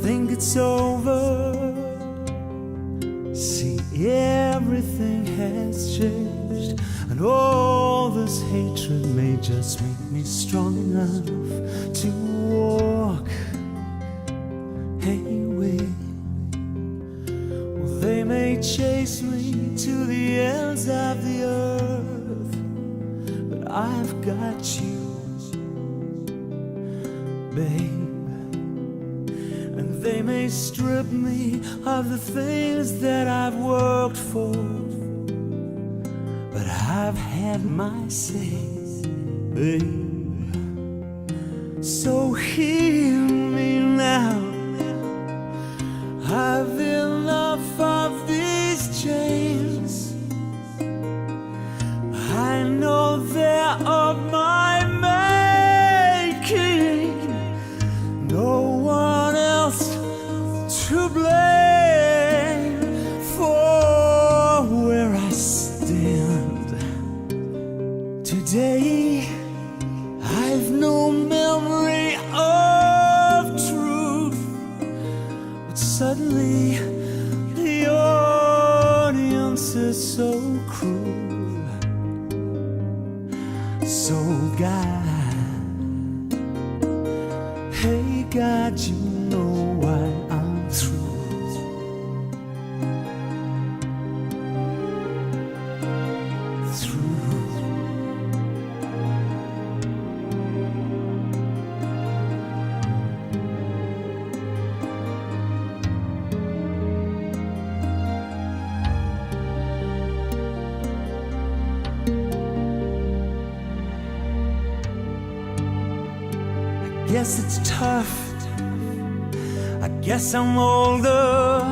think it's over. See, everything has changed, and all this hatred may just make me strong enough to walk away. Well, they may chase me to the ends of the earth, but I've got you, babe. And they may strip me of the things that I've worked for, but I've had my say, babe. So hear me now. I've enough of these chains. I know they're of my making. No one else to blame for where I stand today. I've no memory of truth, but suddenly the audience is so cruel. So God, hey God, you know why I'm through. I guess it's tough. I guess I'm older,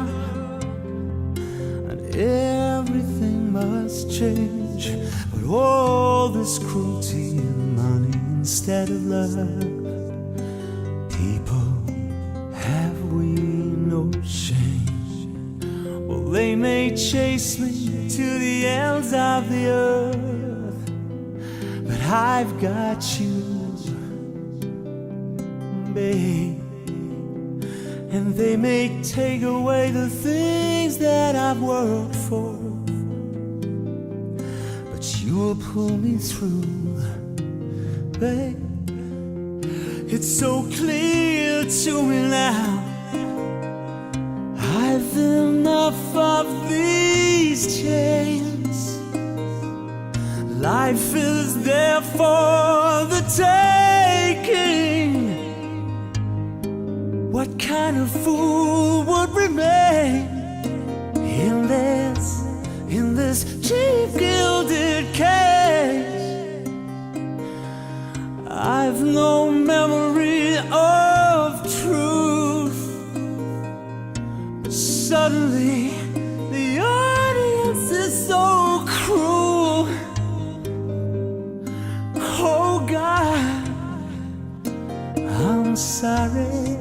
and everything must change. But all this cruelty and money instead of love, people, have we no shame? Well, they may chase me to the ends of the earth, but I've got you, babe. And they may take away the things that I've worked for, but you'll pull me through, babe. It's so clear to me now. I've enough of these chains. Life is there for the taking. What kind of fool would remain in this cheap gilded cage? I've no memory of truth, but suddenly the audience is so cruel. Oh God, I'm sorry.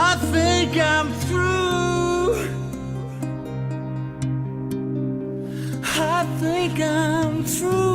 I think I'm through. I think I'm through.